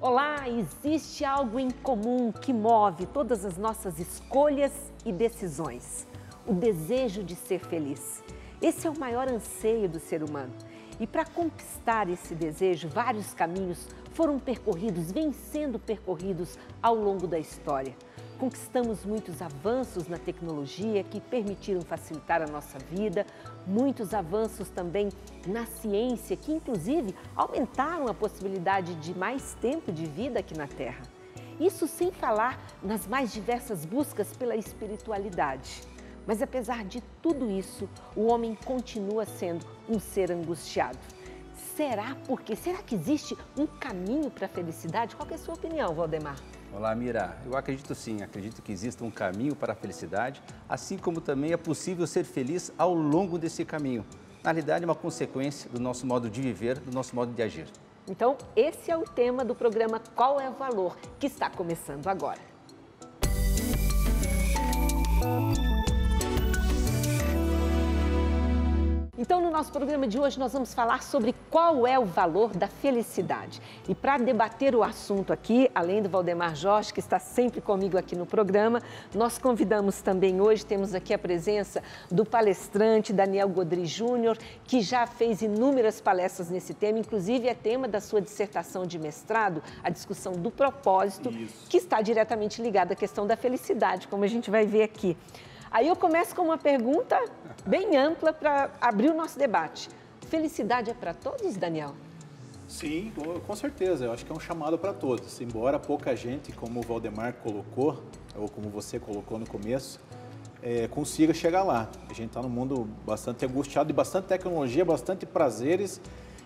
Olá, existe algo em comum que move todas as nossas escolhas e decisões: o desejo de ser feliz. Esse é o maior anseio do ser humano. E para conquistar esse desejo, vários caminhos foram percorridos, vêm sendo percorridos ao longo da história. Conquistamos muitos avanços na tecnologia que permitiram facilitar a nossa vida, muitos avanços também na ciência que, inclusive, aumentaram a possibilidade de mais tempo de vida aqui na Terra. Isso sem falar nas mais diversas buscas pela espiritualidade. Mas apesar de tudo isso, o homem continua sendo um ser angustiado. Será que existe um caminho para a felicidade? Qual é a sua opinião, Valdemar? Olá, Mira. Eu acredito sim, acredito que existe um caminho para a felicidade, assim como também é possível ser feliz ao longo desse caminho. Na realidade, é uma consequência do nosso modo de viver, do nosso modo de agir. Então, esse é o tema do programa Qual é o Valor, que está começando agora. Então, no nosso programa de hoje, nós vamos falar sobre qual é o valor da felicidade. E para debater o assunto aqui, além do Valdemar Jorge, que está sempre comigo aqui no programa, nós convidamos também hoje, temos aqui a presença do palestrante Daniel Godry Júnior, que já fez inúmeras palestras nesse tema, inclusive é tema da sua dissertação de mestrado, a discussão do propósito, que está diretamente ligada à questão da felicidade, como a gente vai ver aqui. Aí eu começo com uma pergunta bem ampla para abrir o nosso debate. Felicidade é para todos, Daniel? Sim, com certeza. Eu acho que é um chamado para todos. Embora pouca gente, como o Valdemar colocou, ou como você colocou no começo, consiga chegar lá. A gente está num mundo bastante angustiado, de bastante tecnologia, bastante prazeres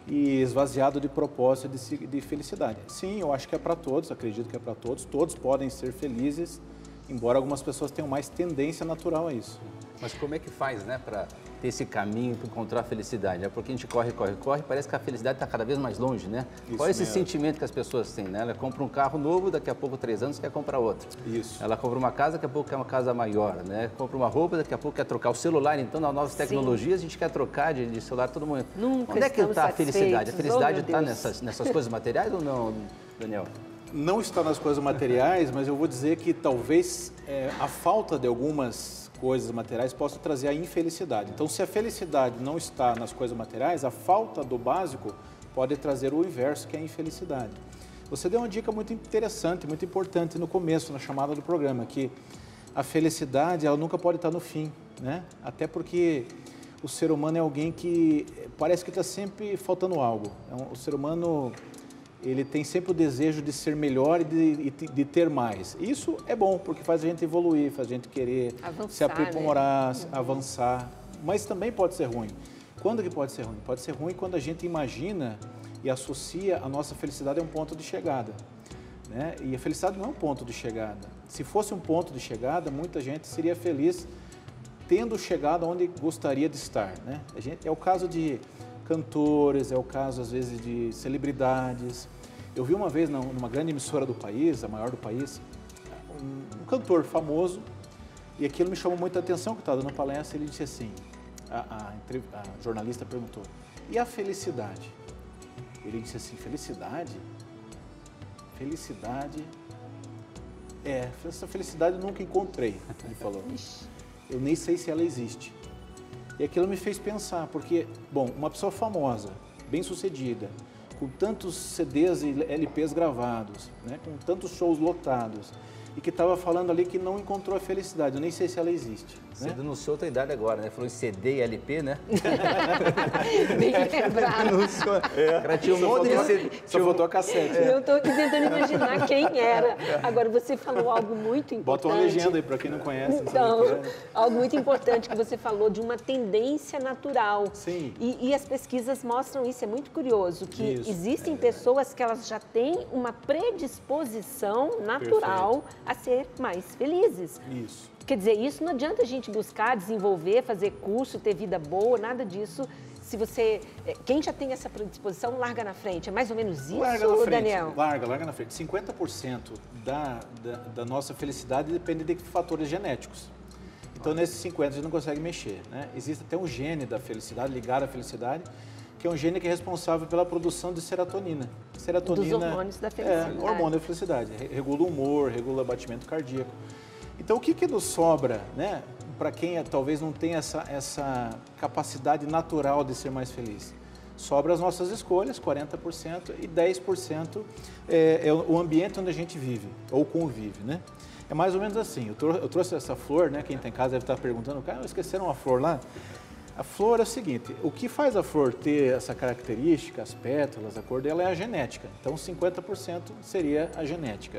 e esvaziado de propósito de felicidade. Sim, eu acho que é para todos, acredito que é para todos. Todos podem ser felizes, embora algumas pessoas tenham mais tendência natural a isso. Mas como é que faz, né, para ter esse caminho, para encontrar a felicidade? É porque a gente corre, parece que a felicidade está cada vez mais longe, né? Isso Qual é esse mesmo. sentimento que as pessoas têm, né? Ela compra um carro novo, daqui a pouco, 3 anos, quer comprar outro. Isso. Ela compra uma casa, daqui a pouco quer uma casa maior, né? Compra uma roupa, daqui a pouco quer trocar o celular. Então, nas novas tecnologias, a gente quer trocar de celular todo mundo. Nunca Onde é que está a estamos felicidade? A satisfeitos. felicidade Oh, meu está Deus. nessas coisas materiais ou não, Daniel? Não está nas coisas materiais, mas eu vou dizer que talvez a falta de algumas coisas materiais possa trazer a infelicidade. Então, se a felicidade não está nas coisas materiais, a falta do básico pode trazer o inverso, que é a infelicidade. Você deu uma dica muito interessante, muito importante no começo, na chamada do programa, que a felicidade ela nunca pode estar no fim, né? Até porque o ser humano é alguém que parece que está sempre faltando algo. O ser humano ele tem sempre o desejo de ser melhor e de ter mais. Isso é bom, porque faz a gente evoluir, faz a gente querer avançar, se aprimorar, né? Avançar. Mas também pode ser ruim. Quando que pode ser ruim? Pode ser ruim quando a gente imagina e associa a nossa felicidade a um ponto de chegada, né? E a felicidade não é um ponto de chegada. Se fosse um ponto de chegada, muita gente seria feliz tendo chegado onde gostaria de estar, né? É o caso de cantores, é o caso, às vezes, de celebridades. Eu vi uma vez numa grande emissora do país, a maior do país, um cantor famoso, e aquilo me chamou muita atenção, que estava dando palestra, ele disse assim, a jornalista perguntou, e a felicidade? Ele disse assim, felicidade? Felicidade? Essa felicidade eu nunca encontrei, ele falou. Eu nem sei se ela existe. E aquilo me fez pensar, porque, bom, uma pessoa famosa, bem-sucedida, com tantos CDs e LPs gravados, né, com tantos shows lotados, e que estava falando ali que não encontrou a felicidade, eu nem sei se ela existe. Você denunciou a tua idade agora, né? Falou em CD e LP, né? Bem lembrado. O cara tinha um monte de CD. Só faltou a cassete. Eu estou aqui tentando imaginar quem era. Agora, você falou algo muito importante. Bota uma legenda aí para quem não conhece. Então, algo muito importante que você falou de uma tendência natural. Sim. E as pesquisas mostram isso, é muito curioso, que Isso, existem pessoas que elas já têm uma predisposição natural a ser mais felizes. Isso. Quer dizer, isso não adianta a gente buscar, desenvolver, fazer curso, ter vida boa, nada disso. Se você, quem já tem essa predisposição, larga na frente. É mais ou menos isso, Larga na frente, Daniel? Larga na frente. 50% da nossa felicidade depende de fatores genéticos. Então, nesses 50% a gente não consegue mexer, né? Existe até um gene da felicidade, ligado à felicidade, que é um gene que é responsável pela produção de serotonina. Serotonina dos hormônios da felicidade. É, hormônio da felicidade. Regula o humor, regula o batimento cardíaco. Então, o que nos sobra, né, para quem talvez não tenha essa capacidade natural de ser mais feliz? Sobra as nossas escolhas, 40%, e 10% é o ambiente onde a gente vive, ou convive, né? É mais ou menos assim. Eu trouxe essa flor, né? Quem tem casa deve estar perguntando, cara, esqueceram uma flor lá? A flor é o seguinte, o que faz a flor ter essa característica, as pétalas, a cor dela é a genética. Então, 50% seria a genética.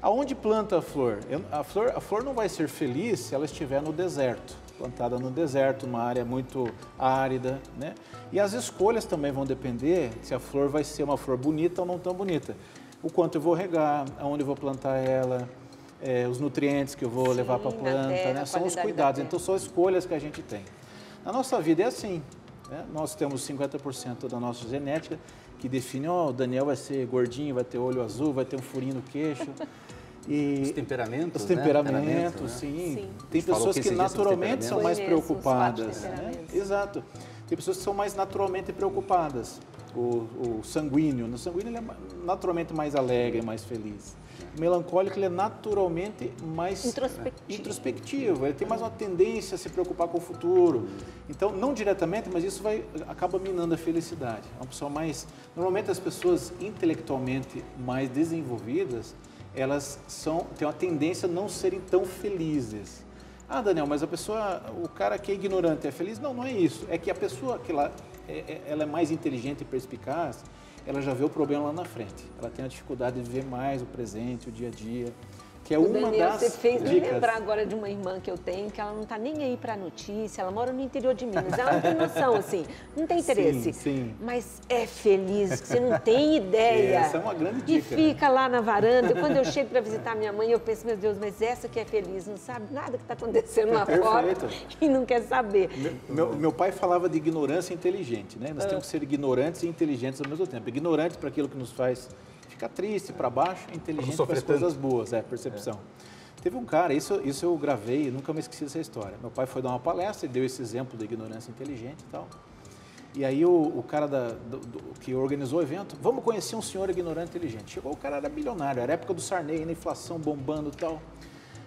Aonde planta a flor? A flor não vai ser feliz se ela estiver no deserto, plantada no deserto, numa área muito árida, né? E as escolhas também vão depender se a flor vai ser uma flor bonita ou não tão bonita. O quanto eu vou regar, aonde eu vou plantar ela, os nutrientes que eu vou levar para a planta, né? São os cuidados, então são escolhas que a gente tem. Na nossa vida é assim, né? Nós temos 50% da nossa genética que define, o Daniel vai ser gordinho, vai ter olho azul, vai ter um furinho no queixo. E os temperamentos, os temperamentos, né? Sim. Tem pessoas que naturalmente são mais preocupadas. Né? Exato. Tem pessoas que são mais naturalmente preocupadas. O sanguíneo, ele é naturalmente mais alegre, mais feliz. O melancólico, ele é naturalmente mais introspectivo. Ele tem mais uma tendência a se preocupar com o futuro. Então, não diretamente, mas isso acaba minando a felicidade. É uma pessoa mais... Normalmente, as pessoas intelectualmente mais desenvolvidas, elas têm uma tendência a não serem tão felizes. Ah, Daniel, mas o cara que é ignorante é feliz? Não, não é isso. É que a pessoa que ela é mais inteligente e perspicaz, ela já vê o problema lá na frente. Ela tem a dificuldade de ver mais o presente, o dia a dia. Que é uma Daniel, das você fez me dicas. lembrar agora de uma irmã que eu tenho, que ela não está nem aí para a notícia, ela mora no interior de Minas, ela não tem noção, assim, não tem interesse. Sim. Mas é feliz, que você não tem ideia. Essa é uma grande dica. E fica lá na varanda. Quando eu chego para visitar minha mãe, eu penso, meu Deus, mas essa que é feliz, não sabe nada que está acontecendo lá fora e não quer saber. Meu pai falava de ignorância inteligente, né? Nós temos que ser ignorantes e inteligentes ao mesmo tempo. Ignorantes para aquilo que nos faz ficar triste, para baixo, inteligente para as coisas boas, percepção. Teve um cara, isso eu gravei, nunca me esqueci dessa história. Meu pai foi dar uma palestra e deu esse exemplo da ignorância inteligente e tal. E aí o cara que organizou o evento, vamos conhecer um senhor ignorante inteligente. Chegou, o cara era bilionário, era a época do Sarney, na inflação bombando e tal.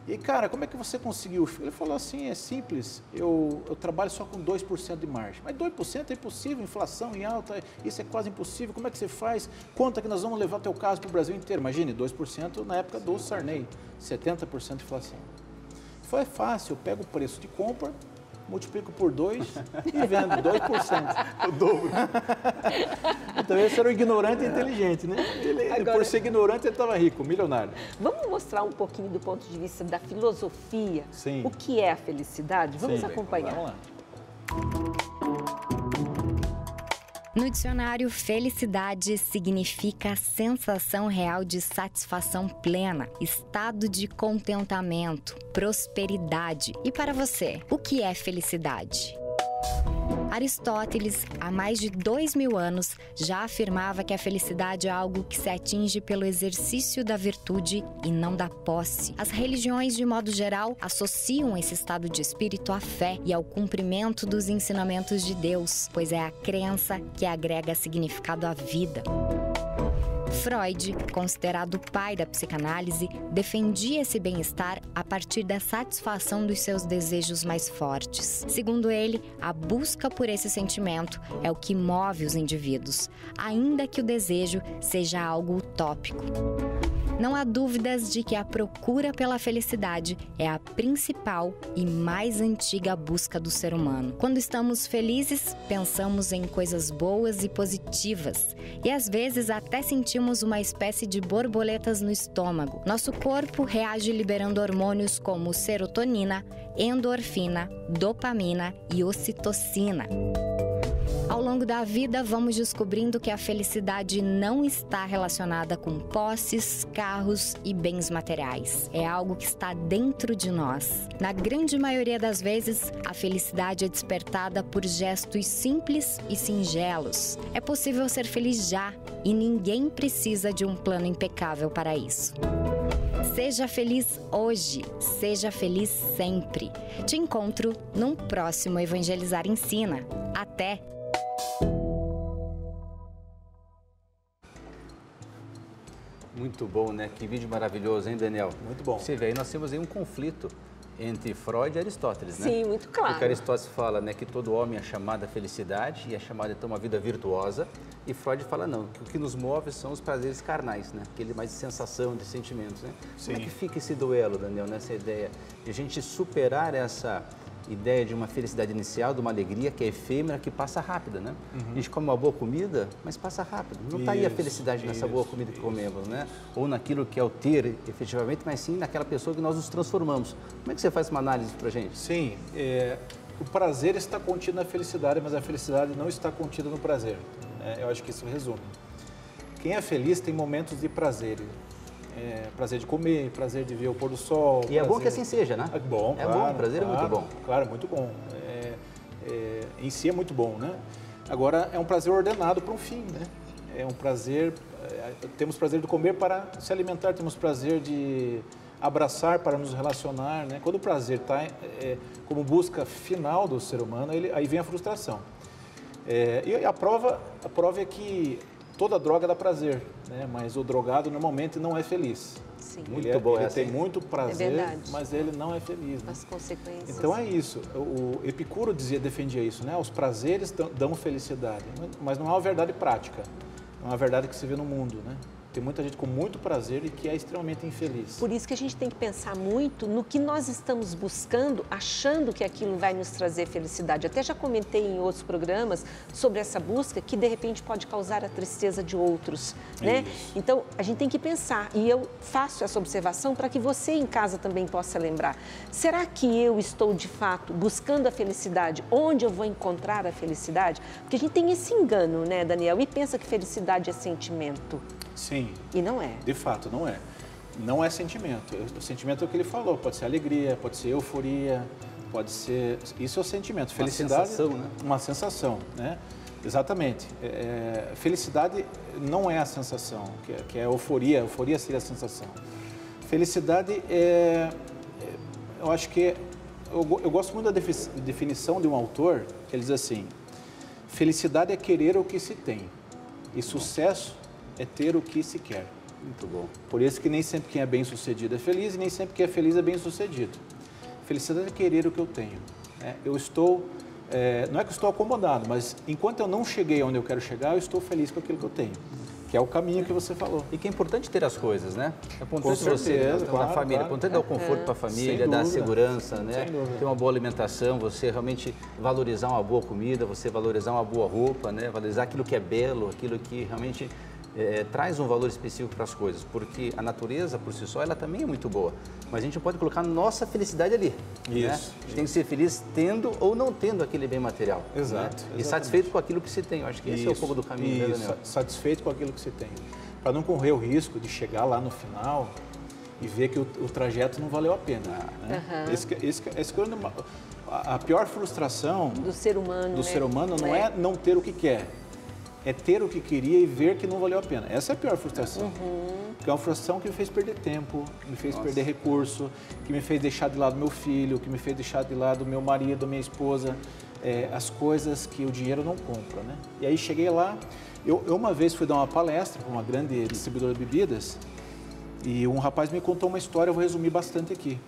E, cara, como é que você conseguiu? Ele falou assim, é simples, eu trabalho só com 2% de margem. Mas 2% é impossível, inflação em alta, isso é quase impossível. Como é que você faz? Conta que nós vamos levar teu caso para o Brasil inteiro. Imagine, 2% na época do Sarney, 70% de inflação. Foi fácil, eu pego o preço de compra, multiplico por 2 e vendo 2%. O dobro. Então esse era o ignorante inteligente, né? Agora, por ser ignorante, ele estava rico, milionário. Vamos mostrar um pouquinho do ponto de vista da filosofia, Sim. O que é a felicidade? Vamos acompanhar. Vamos lá. No dicionário, felicidade significa sensação real de satisfação plena, estado de contentamento, prosperidade. E para você, o que é felicidade? Aristóteles, há mais de 2000 anos, já afirmava que a felicidade é algo que se atinge pelo exercício da virtude e não da posse. As religiões, de modo geral, associam esse estado de espírito à fé e ao cumprimento dos ensinamentos de Deus, pois é a crença que agrega significado à vida. Freud, considerado o pai da psicanálise, defendia esse bem-estar a partir da satisfação dos seus desejos mais fortes. Segundo ele, a busca por esse sentimento é o que move os indivíduos, ainda que o desejo seja algo utópico. Não há dúvidas de que a procura pela felicidade é a principal e mais antiga busca do ser humano. Quando estamos felizes, pensamos em coisas boas e positivas, e às vezes até sentimos uma espécie de borboletas no estômago. Nosso corpo reage liberando hormônios como serotonina, endorfina, dopamina e ocitocina. Ao longo da vida, vamos descobrindo que a felicidade não está relacionada com posses, carros e bens materiais. É algo que está dentro de nós. Na grande maioria das vezes, a felicidade é despertada por gestos simples e singelos. É possível ser feliz já e ninguém precisa de um plano impecável para isso. Seja feliz hoje, seja feliz sempre. Te encontro num próximo Evangelizar Ensina. Até! Muito bom, né? Que vídeo maravilhoso, hein, Daniel? Muito bom. Você vê, aí nós temos aí um conflito entre Freud e Aristóteles, né? Sim, muito claro. Porque Aristóteles fala, né, que todo homem é chamado à felicidade e é chamado a ter uma vida virtuosa. E Freud fala, não, que o que nos move são os prazeres carnais, né? Aquele mais de sensação, de sentimentos, né? Sim. Como é que fica esse duelo, Daniel, nessa ideia de a gente superar essa ideia de uma felicidade inicial, de uma alegria que é efêmera, que passa rápida, né? A gente come uma boa comida, mas passa rápido. Não está aí a felicidade nessa boa comida que comemos, né? Ou naquilo que é o ter, efetivamente, mas sim naquela pessoa que nós nos transformamos. Como é que você faz uma análise para a gente? Sim, o prazer está contido na felicidade, mas a felicidade não está contida no prazer. Eu acho que isso resume. Quem é feliz tem momentos de prazer. Prazer de comer, prazer de ver o pôr do sol. E é bom que assim seja, né? É bom, é claro, bom, o prazer claro, é muito bom. Claro, muito bom. Em si é muito bom, né? Agora, é um prazer ordenado para um fim, né? É um prazer, temos prazer de comer para se alimentar, temos prazer de abraçar para nos relacionar, né? Quando o prazer está como busca final do ser humano, aí vem a frustração. E a prova é que toda droga dá prazer, né? Mas o drogado normalmente não é feliz. Sim. Muito bom ele essa, tem hein? muito prazer, verdade. mas ele não é feliz. Né? As consequências. Então é isso. O Epicuro defendia isso, né? Os prazeres dão felicidade, mas não é uma verdade prática. É uma verdade que se vê no mundo, né? Tem muita gente com muito prazer e que é extremamente infeliz. Por isso que a gente tem que pensar muito no que nós estamos buscando, achando que aquilo vai nos trazer felicidade. Até já comentei em outros programas sobre essa busca que de repente pode causar a tristeza de outros, né? Isso. Então a gente tem que pensar, e eu faço essa observação para que você em casa também possa lembrar. Será que eu estou de fato buscando a felicidade? Onde eu vou encontrar a felicidade? Porque a gente tem esse engano, né, Daniel? E pensa que felicidade é sentimento. Sim. E não é. De fato, não é. Não é sentimento. O sentimento é o que ele falou. Pode ser alegria, pode ser euforia, pode ser... Isso é o sentimento. Felicidade... Uma sensação, né? Uma sensação, né? Exatamente. Felicidade não é a sensação, que é euforia. Euforia seria a sensação. Felicidade eu acho que... Eu gosto muito da definição de um autor, que ele diz assim, felicidade é querer o que se tem e sucesso é ter o que se quer. Muito bom. Por isso que nem sempre quem é bem-sucedido é feliz e nem sempre quem é feliz é bem-sucedido. Felicidade é querer o que eu tenho. Eu estou, não é que eu estou acomodado, mas enquanto eu não cheguei onde eu quero chegar, eu estou feliz com aquilo que eu tenho, que é o caminho que você falou. E que é importante ter as coisas, né? É importante Com certeza, você, claro, na família, é claro. importante dar o conforto para a família, dar a segurança, né? Sem dúvida. Ter uma boa alimentação, você realmente valorizar uma boa comida, você valorizar uma boa roupa, né? Valorizar aquilo que é belo, aquilo que realmente traz um valor específico para as coisas, porque a natureza por si só ela também é muito boa, mas a gente pode colocar nossa felicidade ali. Isso. Né? A gente tem que ser feliz tendo ou não tendo aquele bem material. Exato, Né? E satisfeito com aquilo que se tem. Eu acho que esse é um pouco do caminho, né, Daniel? Satisfeito com aquilo que se tem. Para não correr o risco de chegar lá no final e ver que o trajeto não valeu a pena. Né? A pior frustração Do ser humano, do ser humano não é não ter o que quer, é ter o que queria e ver que não valeu a pena. Essa é a pior frustração. Porque é uma frustração que me fez perder tempo, que me fez perder recurso, que me fez deixar de lado meu filho, que me fez deixar de lado meu marido, minha esposa, as coisas que o dinheiro não compra, né? E aí cheguei lá, eu uma vez fui dar uma palestra para uma grande distribuidora de bebidas e um rapaz me contou uma história, eu vou resumir bastante aqui.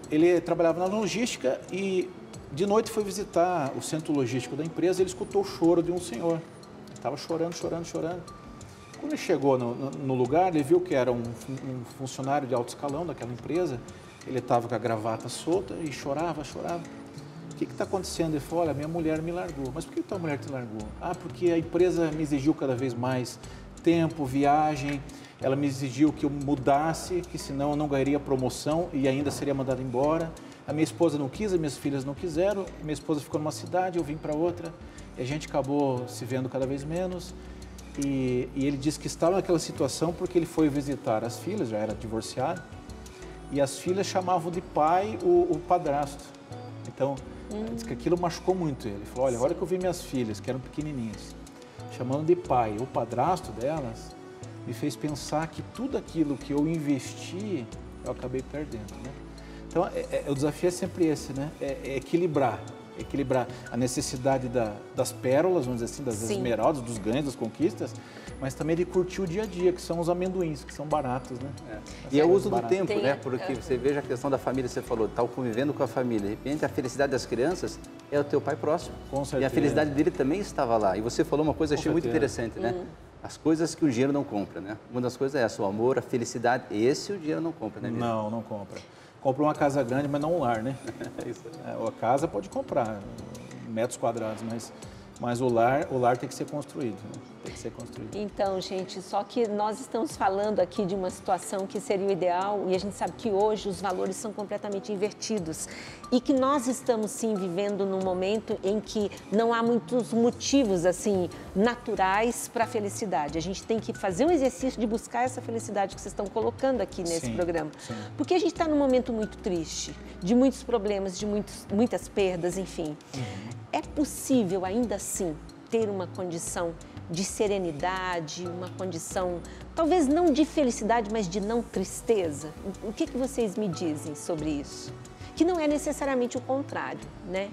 Ele trabalhava na logística e de noite foi visitar o centro logístico da empresa e ele escutou o choro de um senhor. Estava chorando. Quando ele chegou no lugar, ele viu que era um funcionário de alto escalão daquela empresa. Ele estava com a gravata solta e chorava. O que está acontecendo? Ele falou, olha, minha mulher me largou. Mas por que tua mulher te largou? Ah, porque a empresa me exigiu cada vez mais tempo, viagem. Ela me exigiu que eu mudasse, que senão eu não ganharia promoção e ainda seria mandado embora. A minha esposa não quis, as minhas filhas não quiseram. Minha esposa ficou numa cidade, eu vim para outra. E a gente acabou se vendo cada vez menos. E ele disse que estava naquela situação porque ele foi visitar as filhas, já era divorciado. E as filhas chamavam de pai o padrasto. Então, disse que aquilo machucou muito ele. Ele falou, olha, agora que eu vi minhas filhas, que eram pequenininhas, chamando de pai o padrasto delas, me fez pensar que tudo aquilo que eu investi, eu acabei perdendo, né? Então, o desafio é sempre esse, né? É equilibrar equilibrar a necessidade das pérolas, vamos dizer assim, das Sim. esmeraldas, dos ganhos, das conquistas, mas também de curtir o dia a dia, que são os amendoins, que são baratos, né? E é o uso do tempo, Tem, né? Porque você veja a questão da família, você falou, tá convivendo com a família. De repente, a felicidade das crianças é o teu pai próximo. Com certeza. E a felicidade dele também estava lá. E você falou uma coisa, Com achei muito certeza. interessante, né? As coisas que o dinheiro não compra, né? Uma das coisas é essa, o amor, a felicidade. Esse o dinheiro não compra, né, Miriam? Não, não compra. Compra uma casa grande, mas não um lar, né? A casa pode comprar metros quadrados, mas o lar tem que ser construído, né? Tem que ser construído. Então, gente, só que nós estamos falando aqui de uma situação que seria o ideal e a gente sabe que hoje os valores são completamente invertidos e que nós estamos, sim, vivendo num momento em que não há muitos motivos, assim, naturais para a felicidade. A gente tem que fazer um exercício de buscar essa felicidade que vocês estão colocando aqui nesse Sim, programa. sim. Porque a gente está num momento muito triste, de muitos problemas, de muitas perdas, enfim. É possível, ainda assim, ter uma condição de serenidade, uma condição, talvez não de felicidade, mas de não tristeza? O que vocês me dizem sobre isso? Que não é necessariamente o contrário, né?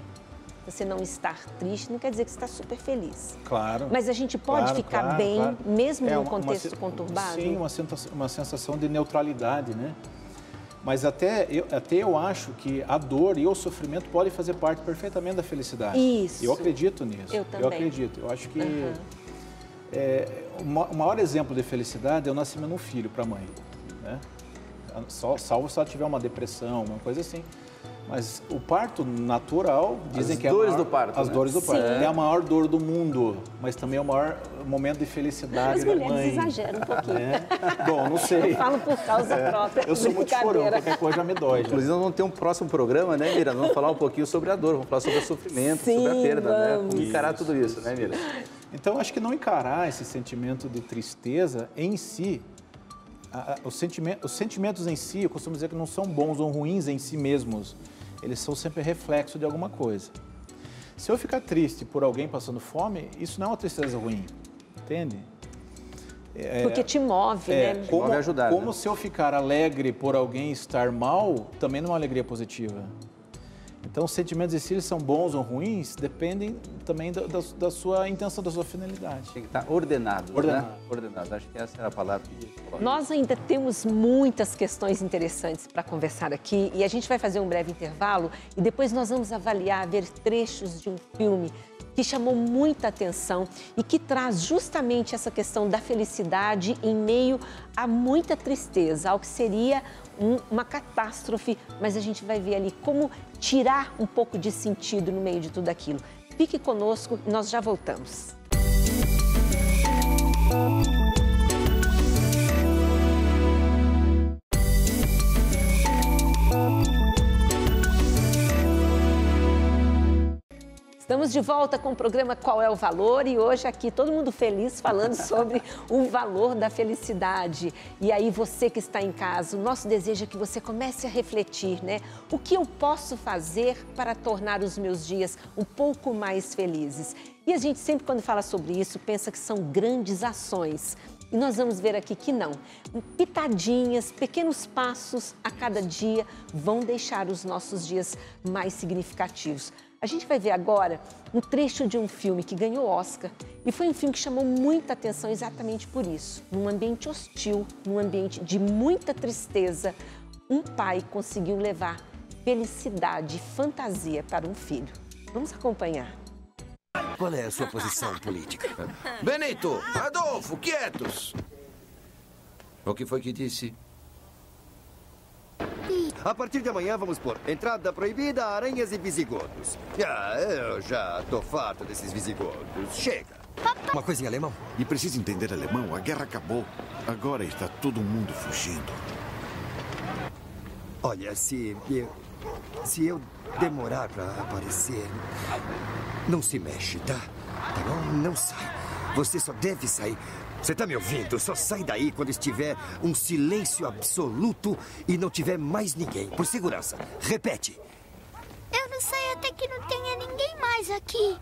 Você não estar triste não quer dizer que você está super feliz. Claro. Mas a gente pode ficar bem, mesmo num contexto conturbado? Sim, uma sensação de neutralidade, né? Mas até eu acho que a dor e o sofrimento podem fazer parte perfeitamente da felicidade. Isso. Eu acredito nisso. Eu também. Eu acredito. Eu acho que o maior exemplo de felicidade é o nascimento de um filho para a mãe, né? Salvo se ela tiver uma depressão, uma coisa assim. Mas o parto natural, dizem que é dores do parto, as né? dores do parto. Sim. É a maior dor do mundo, mas também é o maior momento de felicidade As da mulheres mãe. exageram um pouquinho. Bom, não sei. Eu falo por causa própria. Eu sou muito chorão, Brincadeira. qualquer coisa já me dói. Já. Inclusive, nós vamos ter um próximo programa, né, Mira? Vamos falar um pouquinho sobre a dor, vamos falar sobre o sofrimento, Sim, sobre a perda, né? vamos. Como encarar tudo isso, né, Mira? Então, acho que não encarar esse sentimento de tristeza em si, os sentimentos em si, eu costumo dizer que não são bons ou ruins em si mesmos, eles são sempre reflexo de alguma coisa. Se eu ficar triste por alguém passando fome, isso não é uma tristeza ruim, entende? Porque te move, né? Move a ajudar, como né? se eu ficar alegre por alguém estar mal, também não é uma alegria positiva. Então, os sentimentos em si eles são bons ou ruins, dependem também da sua intenção, da sua finalidade. Tem que estar ordenado, Ordenado. né? Ordenado. Acho que essa é a palavra que coloca. Nós ainda temos muitas questões interessantes para conversar aqui e a gente vai fazer um breve intervalo e depois nós vamos avaliar, ver trechos de um filme que chamou muita atenção e que traz justamente essa questão da felicidade em meio a muita tristeza, ao que seria uma catástrofe, mas a gente vai ver ali como tirar um pouco de sentido no meio de tudo aquilo. Fique conosco, nós já voltamos. Estamos de volta com o programa Qual é o Valor? E hoje aqui todo mundo feliz falando sobre o valor da felicidade. E aí você que está em casa, o nosso desejo é que você comece a refletir, né? O que eu posso fazer para tornar os meus dias um pouco mais felizes? E a gente sempre quando fala sobre isso pensa que são grandes ações. E nós vamos ver aqui que não. Pitadinhas, pequenos passos a cada dia vão deixar os nossos dias mais significativos. A gente vai ver agora um trecho de um filme que ganhou Oscar e foi um filme que chamou muita atenção exatamente por isso. Num ambiente hostil, num ambiente de muita tristeza, um pai conseguiu levar felicidade e fantasia para um filho. Vamos acompanhar. Qual é a sua posição política? Benito! Adolfo, quietos! O que foi que disse? A partir de amanhã vamos pôr entrada proibida a aranhas e visigodos. Eu já tô farto desses visigodos. Chega! Uma coisa em alemão? E precisa entender alemão, a guerra acabou. Agora está todo mundo fugindo. Olha, se eu demorar para aparecer, não se mexe, tá? Tá bom? Não sai. Você só deve sair. Você tá me ouvindo? Só sai daí quando estiver um silêncio absoluto e não tiver mais ninguém. Por segurança. Repete. Eu não saio até que não tenha ninguém mais aqui.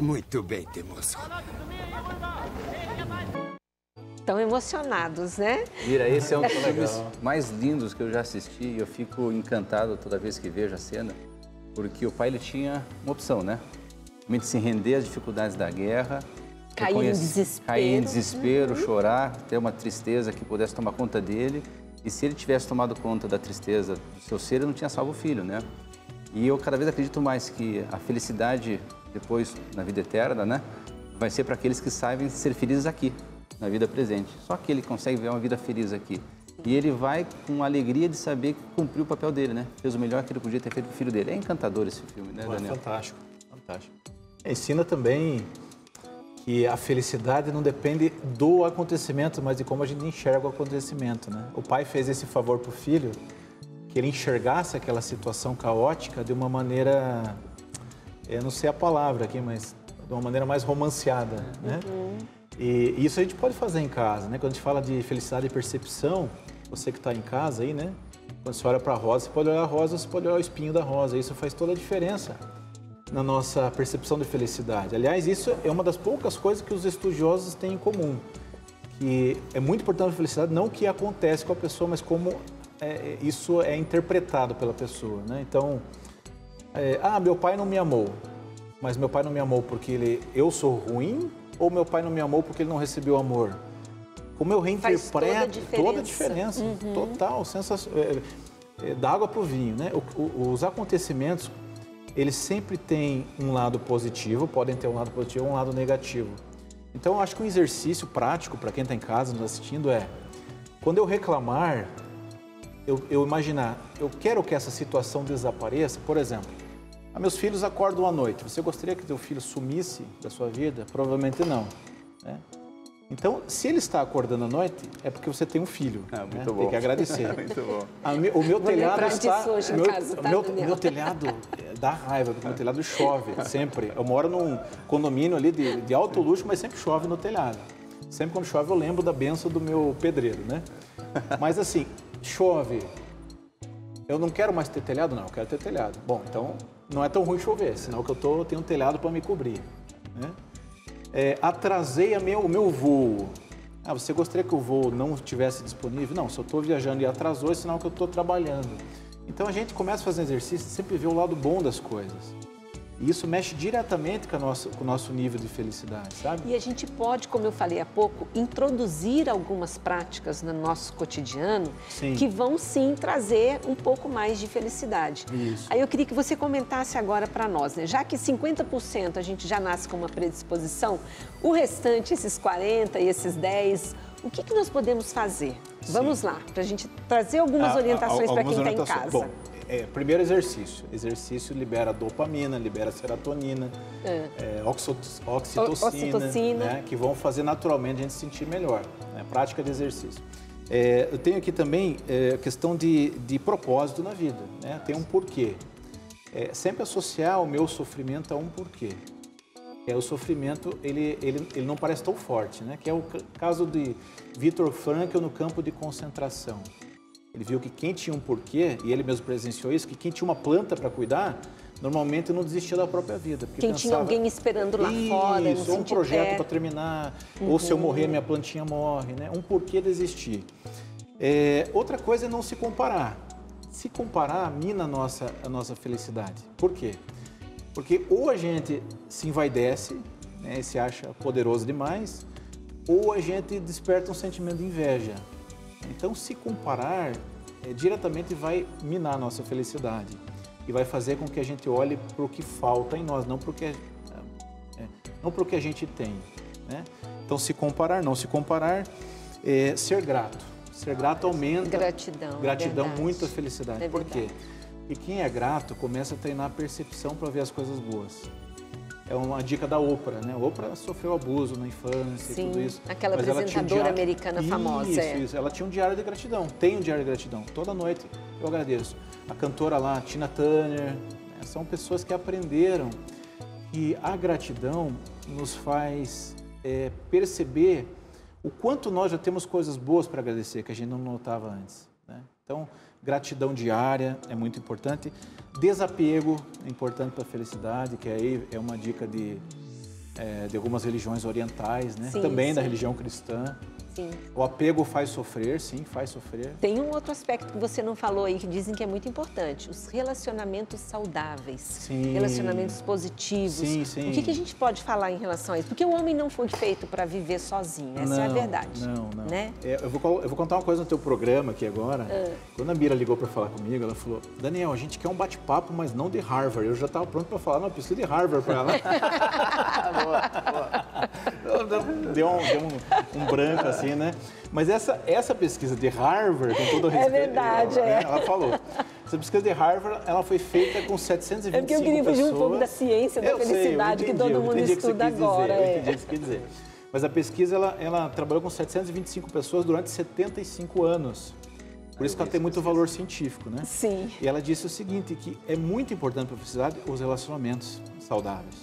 Muito bem, teimoso. Estão emocionados, né? Mira, esse é um dos filmes mais lindos que eu já assisti e eu fico encantado toda vez que vejo a cena. Porque o pai ele tinha uma opção, né? Realmente se render às dificuldades da guerra, cair em desespero, chorar, ter uma tristeza que pudesse tomar conta dele. E se ele tivesse tomado conta da tristeza do seu ser, ele não tinha salvo o filho, né? E eu cada vez acredito mais que a felicidade depois na vida eterna, né, vai ser para aqueles que sabem ser felizes aqui, na vida presente. Só aquele que consegue ver uma vida feliz aqui. E ele vai com a alegria de saber que cumpriu o papel dele, né? Fez o melhor que ele podia ter feito para o filho dele. É encantador esse filme, né, Daniel? Fantástico, fantástico. Ensina também que a felicidade não depende do acontecimento, mas de como a gente enxerga o acontecimento, né? O pai fez esse favor para o filho, que ele enxergasse aquela situação caótica de uma maneira, eu não sei a palavra aqui, mas de uma maneira mais romanceada, né? E isso a gente pode fazer em casa, né? Quando a gente fala de felicidade e percepção, você que está em casa aí, né? Quando você olha para a rosa, você pode olhar a rosa, você pode olhar o espinho da rosa. Isso faz toda a diferença na nossa percepção de felicidade. Aliás, isso é uma das poucas coisas que os estudiosos têm em comum. Que é muito importante a felicidade, não o que acontece com a pessoa, mas como isso é interpretado pela pessoa, né? Então, meu pai não me amou, mas meu pai não me amou porque eu sou ruim, ou meu pai não me amou porque ele não recebeu amor? Como eu reinterpreto, toda a diferença, total, da água para o vinho, né? Os acontecimentos, eles sempre têm um lado positivo, podem ter um lado positivo ou um lado negativo. Então, eu acho que um exercício prático para quem está em casa nos assistindo quando eu reclamar, eu imaginar, eu quero que essa situação desapareça. Por exemplo, meus filhos acordam à noite. Você gostaria que teu filho sumisse da sua vida? Provavelmente não, né? Então, se ele está acordando à noite, é porque você tem um filho. Muito bom. Tem que agradecer. Muito bom. O meu telhado está... Meu telhado dá raiva, porque o meu telhado chove sempre. Eu moro num condomínio ali de alto luxo, mas sempre chove no telhado. Sempre quando chove eu lembro da benção do meu pedreiro, né? Mas assim, chove. Eu não quero mais ter telhado? Não, eu quero ter telhado. Bom, então não é tão ruim chover, senão que eu tenho um telhado para me cobrir, né? Atrasei o meu voo. Você gostaria que o voo não estivesse disponível? Não, se eu estou viajando e atrasou, é sinal que eu estou trabalhando. Então a gente começa a fazer exercício e sempre vê o lado bom das coisas. E isso mexe diretamente com o nosso nível de felicidade, sabe? E a gente pode, como eu falei há pouco, introduzir algumas práticas no nosso cotidiano que vão sim trazer um pouco mais de felicidade. Isso. Aí eu queria que você comentasse agora para nós, né? Já que 50% a gente já nasce com uma predisposição, o restante, esses 40% e esses 10%, o que nós podemos fazer? Vamos lá, para a gente trazer algumas orientações para quem está em casa. Bom, primeiro exercício. Exercício libera dopamina, libera serotonina, oxitocina, né, que vão fazer naturalmente a gente se sentir melhor, né? Prática de exercício. Eu tenho aqui também questão de propósito na vida, né? Tem um porquê. Sempre associar o meu sofrimento a um porquê. O sofrimento, ele não parece tão forte, né? Que é o caso de Viktor Frankl no campo de concentração. Ele viu que quem tinha um porquê, e ele mesmo presenciou isso, que quem tinha uma planta para cuidar, normalmente não desistia da própria vida. Porque quem tinha alguém esperando lá fora, ou um projeto para terminar, ou se eu morrer, minha plantinha morre, né? Um porquê desistir. Outra coisa é não se comparar. Se comparar, mina a nossa felicidade. Por quê? Porque ou a gente se envaidece, né, e se acha poderoso demais, ou a gente desperta um sentimento de inveja. Então, se comparar, diretamente vai minar a nossa felicidade e vai fazer com que a gente olhe para o que falta em nós, não para o que a gente tem, né? Então, se comparar, não se comparar, ser grato. Ser grato aumenta gratidão muito a felicidade. Por quê? Porque quem é grato começa a treinar a percepção para ver as coisas boas. É uma dica da Oprah, né? A Oprah sofreu abuso na infância e tudo isso. Aquela apresentadora americana famosa. Isso. Ela tinha um diário de gratidão, tem um diário de gratidão. Toda noite eu agradeço. A cantora lá, Tina Turner, né? São pessoas que aprenderam que a gratidão nos faz perceber o quanto nós já temos coisas boas para agradecer, que a gente não notava antes, né? Então, gratidão diária é muito importante. Desapego é importante para a felicidade, que aí é uma dica de algumas religiões orientais, né? Também da religião cristã. Sim. O apego faz sofrer, sim, faz sofrer. Tem um outro aspecto que você não falou aí, que dizem que é muito importante. Os relacionamentos saudáveis. Sim. Relacionamentos positivos. Sim, sim. O que a gente pode falar em relação a isso? Porque o homem não foi feito para viver sozinho, essa é a verdade. Não. Né? Eu vou contar uma coisa no teu programa aqui agora. Quando a Mira ligou para falar comigo, ela falou, Daniel, a gente quer um bate-papo, mas não de Harvard. Eu já estava pronto para falar, não, preciso de Harvard para ela. Boa. Deu um branco assim, né? Mas essa pesquisa de Harvard, com todo o respeito... É verdade, né? Ela falou. Essa pesquisa de Harvard, ela foi feita com 725 pessoas. É porque eu queria fugir um pouco da ciência, da felicidade, que todo mundo estuda agora. Eu entendi o que você quis dizer. Mas a pesquisa, ela trabalhou com 725 pessoas durante 75 anos. Por isso que ela tem muito valor científico, né? Sim. E ela disse o seguinte, que é muito importante para a felicidade os relacionamentos saudáveis.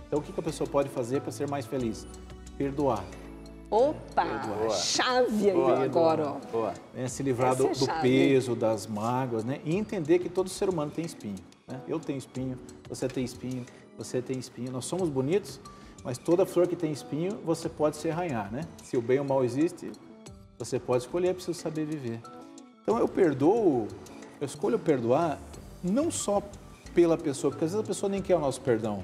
Então, o que a pessoa pode fazer para ser mais feliz? Perdoar. Opa, chave aí agora, ó. Boa. Se livrar do peso, das mágoas, né? E entender que todo ser humano tem espinho. Né? Eu tenho espinho, você tem espinho, você tem espinho. Nós somos bonitos, mas toda flor que tem espinho, você pode se arranhar, né? Se o bem ou o mal existe, você pode escolher, é preciso saber viver. Então, eu escolho perdoar não só pela pessoa, porque às vezes a pessoa nem quer o nosso perdão.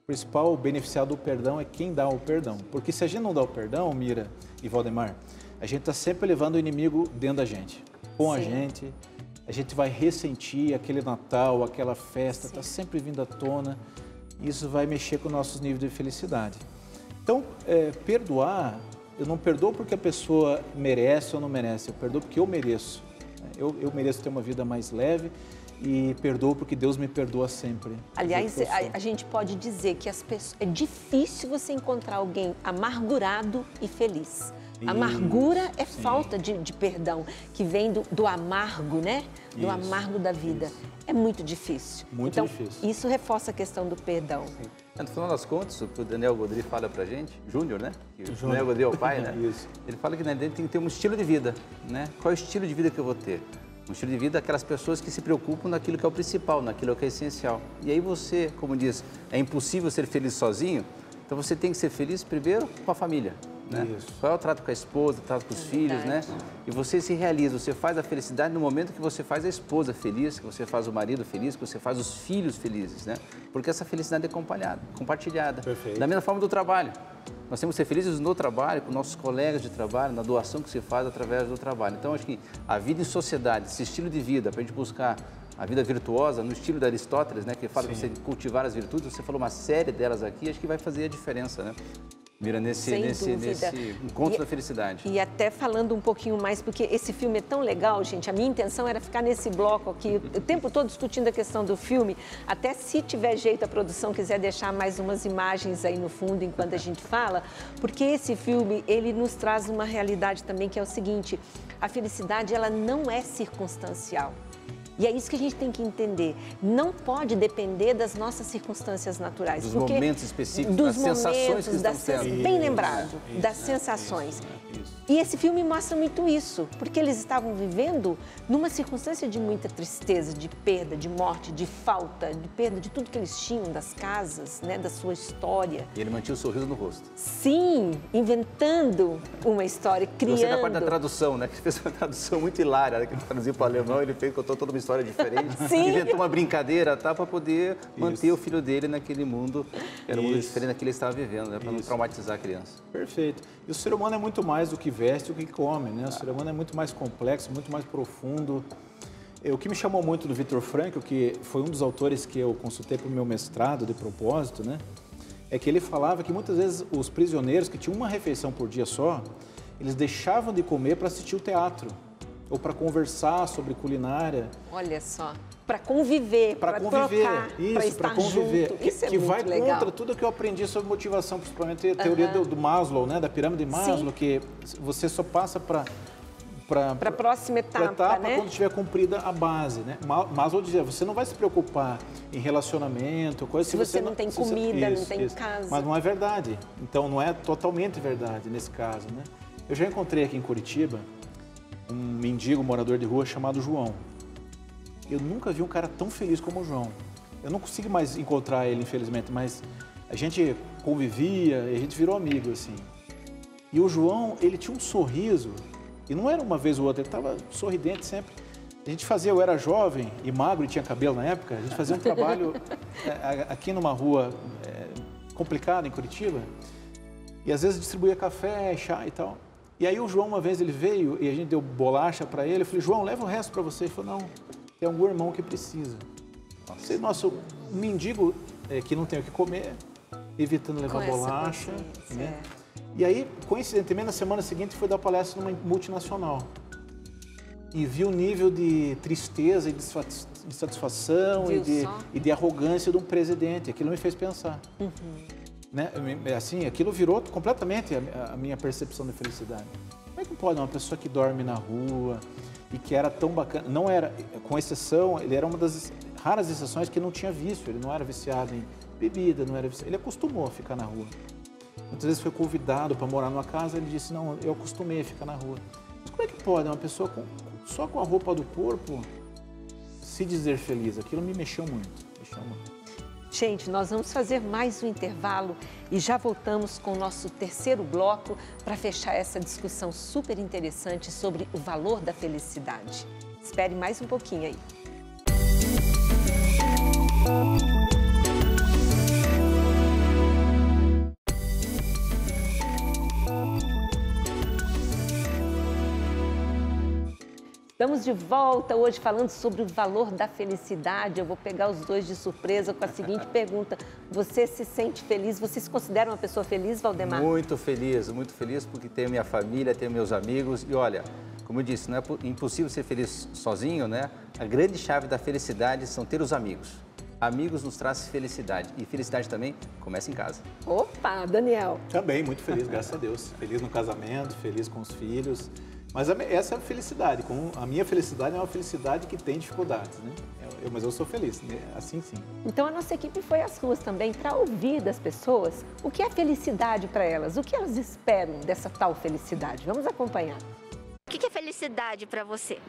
O principal beneficiado do perdão é quem dá o perdão. Porque se a gente não dá o perdão, Mira e Valdemar, a gente está sempre levando o inimigo dentro da gente, com a gente vai ressentir aquele Natal, aquela festa, está sempre vindo à tona, e isso vai mexer com os nossos níveis de felicidade. Então, perdoar, eu não perdoo porque a pessoa merece ou não merece, eu perdoo porque eu mereço. Eu mereço ter uma vida mais leve, e perdoo porque Deus me perdoa sempre. Aliás, a gente pode dizer que é difícil você encontrar alguém amargurado e feliz. Amargura é falta de perdão, que vem do amargo, né? Do amargo da vida. É muito difícil. Muito difícil. Isso reforça a questão do perdão. No final das contas, o que o Daniel Godry fala pra gente, Júnior, né? O Daniel Godry é o pai, né? Isso. Ele fala que dentro tem que ter um estilo de vida, né? Qual é o estilo de vida que eu vou ter? Um estilo de vida daquelas pessoas que se preocupam naquilo que é o principal, naquilo que é essencial. E aí você, como diz, é impossível ser feliz sozinho, então você tem que ser feliz primeiro com a família, né? Isso. Qual é o trato com a esposa, o trato com os filhos, né? E você se realiza, você faz a felicidade no momento que você faz a esposa feliz, que você faz o marido feliz, que você faz os filhos felizes, né? Porque essa felicidade é compartilhada. Perfeito. Da mesma forma do trabalho. Nós temos que ser felizes no trabalho, com nossos colegas de trabalho, na doação que se faz através do trabalho. Então, acho que a vida em sociedade, esse estilo de vida, para a gente buscar a vida virtuosa, no estilo de Aristóteles, né, que fala que você cultivar as virtudes, você falou uma série delas aqui, acho que vai fazer a diferença, né? Mira, nesse encontro da felicidade. E até falando um pouquinho mais, porque esse filme é tão legal, gente, a minha intenção era ficar nesse bloco aqui, o tempo todo discutindo a questão do filme, até se tiver jeito a produção quiser deixar mais umas imagens aí no fundo enquanto a gente fala, porque esse filme, ele nos traz uma realidade também que é o seguinte, a felicidade, ela não é circunstancial. E é isso que a gente tem que entender. Não pode depender das nossas circunstâncias naturais. Dos momentos específicos, das sensações que estão tendo. Bem lembrado, das sensações. E esse filme mostra muito isso, porque eles estavam vivendo numa circunstância de muita tristeza, de perda, de morte, de falta, de perda de tudo que eles tinham, das casas, né, da sua história. E ele mantinha o sorriso no rosto. Sim, inventando uma história, criando. Você da parte da tradução, né? Que fez uma tradução muito hilária, né? Que ele traduziu para o alemão, ele contou toda uma história diferente. Sim. Inventou uma brincadeira, tá, para poder manter o filho dele naquele mundo, que era um mundo diferente daquele que ele estava vivendo, né? Para não traumatizar a criança. Perfeito. E o ser humano é muito mais do que veste, o que come, né? O ser humano é muito mais complexo, muito mais profundo. O que me chamou muito do Viktor Frankl, que foi um dos autores que eu consultei para o meu mestrado de propósito, né? É que ele falava que muitas vezes os prisioneiros que tinham uma refeição por dia só, eles deixavam de comer para assistir o teatro ou para conversar sobre culinária. Olha só, para conviver, para trocar, para estar conviver. junto. Isso é que muito vai legal. contra tudo que eu aprendi sobre motivação, principalmente a teoria do Maslow, né? Da pirâmide de Maslow, Sim. que você só passa para a próxima etapa, né? Quando tiver cumprida a base, né? Maslow dizia, você não vai se preocupar em relacionamento, coisa se você não tem comida, não tem casa. Mas não é verdade. Então não é totalmente verdade nesse caso, né? Eu já encontrei aqui em Curitiba um mendigo morador de rua chamado João. Eu nunca vi um cara tão feliz como o João. Eu não consigo mais encontrar ele, infelizmente, mas a gente convivia e a gente virou amigo, assim. E o João, ele tinha um sorriso, e não era uma vez ou outra, ele estava sorridente sempre. A gente fazia, eu era jovem e magro e tinha cabelo na época, a gente fazia um trabalho aqui numa rua complicada em Curitiba, e às vezes distribuía café, chá e tal. E aí o João, uma vez ele veio e a gente deu bolacha para ele, eu falei, João, leva o resto para você. Ele falou, não, tem algum irmão que precisa. Nossa, um mendigo que não tem o que comer, evitando levar bolacha, né? E aí, coincidentemente, na semana seguinte foi dar palestra numa multinacional. E vi o nível de tristeza e de insatisfação e de arrogância de um presidente. Aquilo me fez pensar. Né? Assim, aquilo virou completamente a minha percepção de felicidade. Como é que pode uma pessoa que dorme na rua e que era tão bacana, não era, com exceção, ele era uma das raras exceções que não tinha vício, ele não era viciado em bebida, não era viciado, ele acostumou a ficar na rua. Muitas vezes foi convidado para morar numa casa, ele disse, não, eu acostumei a ficar na rua. Mas como é que pode uma pessoa só com a roupa do corpo se dizer feliz? Aquilo me mexeu muito, Gente, nós vamos fazer mais um intervalo e já voltamos com o nosso terceiro bloco para fechar essa discussão super interessante sobre o valor da felicidade. Espere mais um pouquinho aí. Estamos de volta hoje falando sobre o valor da felicidade. Eu vou pegar os dois de surpresa com a seguinte pergunta. Você se sente feliz? Você se considera uma pessoa feliz, Valdemar? Muito feliz porque tenho minha família, tenho meus amigos. E olha, como eu disse, não é impossível ser feliz sozinho, né? A grande chave da felicidade são ter os amigos. Amigos nos traz felicidade. E felicidade também começa em casa. Opa, Daniel. Também, muito feliz, graças a Deus. Feliz no casamento, feliz com os filhos. Mas essa é a felicidade. A minha felicidade é uma felicidade que tem dificuldades, né? Mas eu sou feliz, né? Assim sim. Então a nossa equipe foi às ruas também para ouvir das pessoas o que é felicidade para elas, o que elas esperam dessa tal felicidade. Vamos acompanhar. O que é felicidade para você?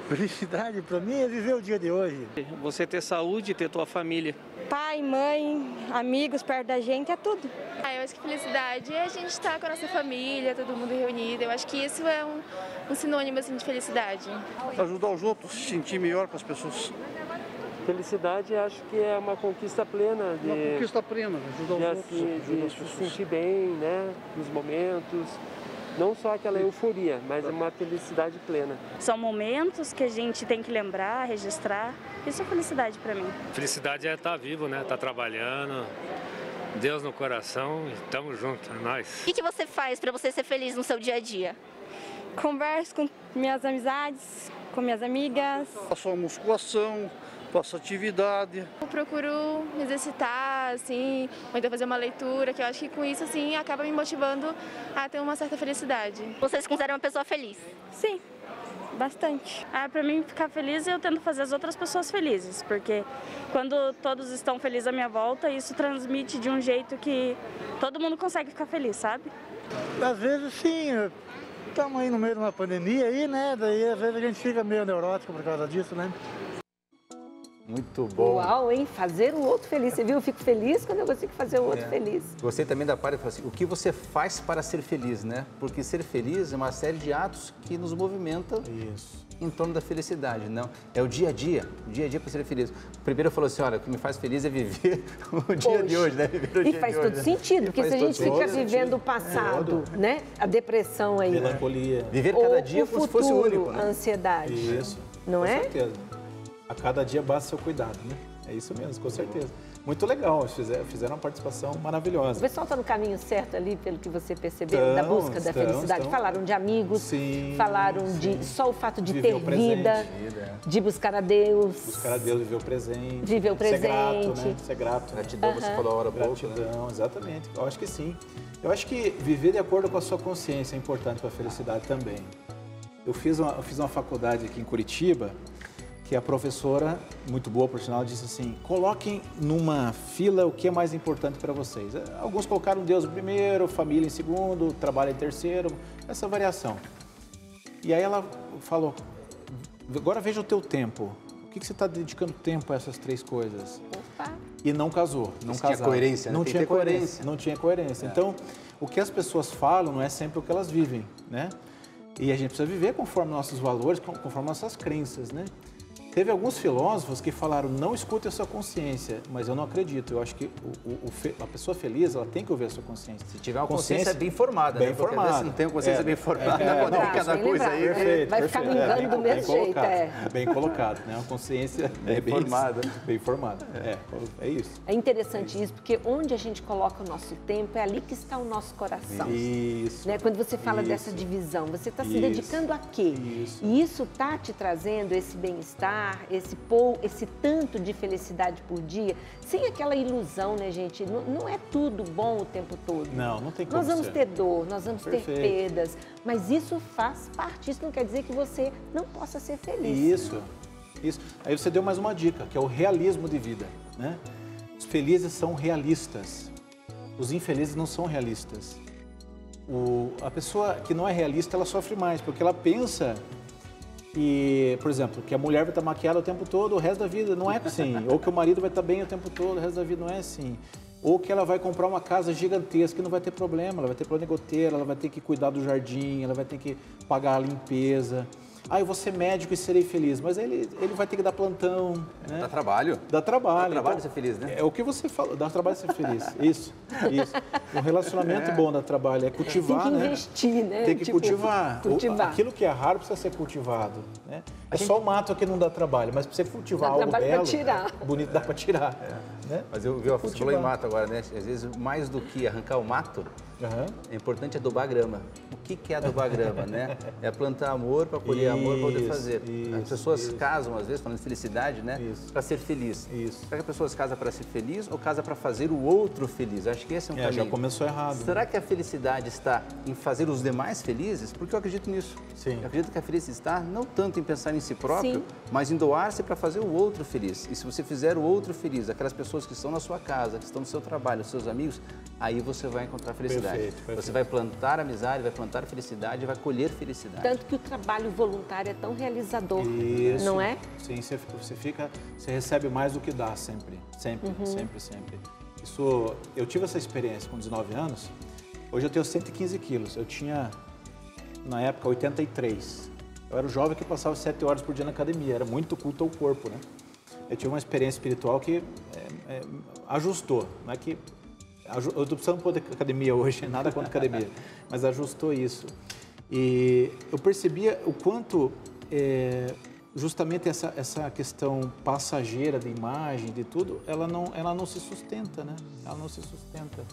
Felicidade para mim é viver o dia de hoje. Você ter saúde, ter tua família. Pai, mãe, amigos perto da gente, é tudo. Eu acho que felicidade é a gente estar com a nossa família, todo mundo reunido. Eu acho que isso é um sinônimo assim, de felicidade. Ajudar os outros, se sentir melhor com as pessoas. Felicidade, acho que é uma conquista plena. Uma conquista plena, ajudar os outros. De se sentir bem, né, nos momentos. Não só aquela euforia, mas uma felicidade plena. São momentos que a gente tem que lembrar, registrar. Isso é felicidade para mim. Felicidade é estar vivo, né? Estar trabalhando, Deus no coração e estamos juntos, é nóis. O que você faz para você ser feliz no seu dia a dia? Converso com minhas amizades, com minhas amigas. Faço uma musculação, faço atividade. Eu procuro me exercitar, assim, ou então fazer uma leitura, que eu acho que com isso, assim, acaba me motivando a ter uma certa felicidade. Você se considera uma pessoa feliz? Sim, bastante. Para mim, ficar feliz, eu tento fazer as outras pessoas felizes, porque quando todos estão felizes à minha volta, isso transmite de um jeito que todo mundo consegue ficar feliz, sabe? Às vezes, sim. Estamos aí no meio de uma pandemia aí, né? Daí, às vezes, a gente fica meio neurótico por causa disso, né? Muito bom. Uau, hein? Fazer o outro feliz. Você viu? Eu fico feliz quando eu consigo fazer o outro feliz. Gostei também da parte, assim, o que você faz para ser feliz, né? Porque ser feliz é uma série de atos que nos movimenta em torno da felicidade, não? É o dia a dia para ser feliz. O primeiro falou assim, olha, o que me faz feliz é viver o dia de hoje, né? Viver o dia faz de todo hoje, sentido, porque se a gente fica sentido. vivendo o passado, né? A depressão aí. Melancolia. Viver cada dia como se fosse o único, né? A ansiedade. Isso. Não é? Com certeza. A cada dia basta seu cuidado, né? É isso mesmo, com certeza. Muito legal, fizeram uma participação maravilhosa. O pessoal está no caminho certo ali, pelo que você percebeu, da busca da felicidade. Falaram de amigos, falaram de só o fato de ter vida, de buscar a Deus. Buscar a Deus, viver o presente. Viver o presente. Ser grato, né? Ser grato. Gratidão, você falou a hora pouco. Gratidão, exatamente. Eu acho que sim. Eu acho que viver de acordo com a sua consciência é importante para a felicidade também. Eu fiz uma faculdade aqui em Curitiba, que a professora, muito boa por sinal, disse assim, coloquem numa fila o que é mais importante para vocês. Alguns colocaram Deus em primeiro, família em segundo, trabalho em terceiro, essa variação. E aí ela falou, agora veja o teu tempo. O que você está dedicando tempo a essas três coisas? Opa. E não casou, não tinha coerência, né? Não tinha coerência. Não tinha coerência. Então, o que as pessoas falam não é sempre o que elas vivem, né? E a gente precisa viver conforme nossos valores, conforme nossas crenças, né? Teve alguns filósofos que falaram, não escute a sua consciência, mas eu não acredito. Eu acho que a pessoa feliz, ela tem que ouvir a sua consciência. Se tiver uma consciência bem formada, bem né? formada. Porque às vezes não tem uma consciência bem formada, não pode ficar na coisa aí. Perfeito, vai ficar me engano do mesmo jeito. Bem colocado, né? Uma consciência bem formada. Bem formada, é isso. É interessante isso, porque onde a gente coloca o nosso tempo, é ali que está o nosso coração. Isso. Né? Quando você fala dessa divisão, você está se dedicando a quê? Isso. E isso está te trazendo esse bem-estar, esse tanto de felicidade por dia, sem aquela ilusão, né, gente? Não é tudo bom o tempo todo. Não tem como Nós vamos ser. ter dor, nós vamos ter perdas, mas isso faz parte, isso não quer dizer que você não possa ser feliz. Isso. Aí você deu mais uma dica, que é o realismo de vida, né? Os felizes são realistas, os infelizes não são realistas. A pessoa que não é realista, ela sofre mais, porque ela pensa que, por exemplo, que a mulher vai estar maquiada o tempo todo, o resto da vida, não é assim. Ou que o marido vai estar bem o tempo todo, o resto da vida não é assim. Ou que ela vai comprar uma casa gigantesca e não vai ter problema, ela vai ter plano de goteira, ela vai ter que cuidar do jardim, ela vai ter que pagar a limpeza. Eu vou ser médico e serei feliz, mas ele vai ter que dar plantão. Né? Dá trabalho. Dá trabalho. Dá trabalho ser feliz, né? É o que você falou, dá trabalho ser feliz. Isso. Um relacionamento bom dá trabalho, é cultivar, tem que investir, né? Tem que cultivar. Aquilo que é raro precisa ser cultivado. Né? Só o mato que não dá trabalho, mas precisa cultivar algo belo, bonito, dá para tirar. Né? Mas você falou em mato agora, né? Às vezes, mais do que arrancar o mato, é importante adubar a grama. O que é adubar a grama, né? É plantar amor para colher amor para poder fazer. As pessoas casam, às vezes, falando de felicidade, né? Para ser feliz. Será que as pessoas casam para ser feliz ou casam para fazer o outro feliz? Acho que esse é um caminho. Já começou errado. Será que a felicidade está em fazer os demais felizes? Porque eu acredito nisso. Sim. Eu acredito que a felicidade está não tanto em pensar em si próprio, mas em doar-se para fazer o outro feliz. E se você fizer o outro feliz, aquelas pessoas que estão na sua casa, que estão no seu trabalho, os seus amigos, aí você vai encontrar felicidade. Perfeito. Você vai plantar amizade, vai plantar felicidade, vai colher felicidade. Tanto que o trabalho voluntário é tão realizador, não é? Sim, você recebe mais do que dá sempre. Sempre. Eu tive essa experiência com 19 anos, hoje eu tenho 115 quilos, eu tinha, na época, 83. Eu era o jovem que passava 7 horas por dia na academia, era muito culto ao corpo, né? Eu tive uma experiência espiritual que ajustou, não é que... Eu estou precisando pôr academia hoje, nada contra academia, mas ajustou isso. E eu percebia o quanto, justamente essa questão passageira de imagem, de tudo, ela não se sustenta, né? Ela não se sustenta.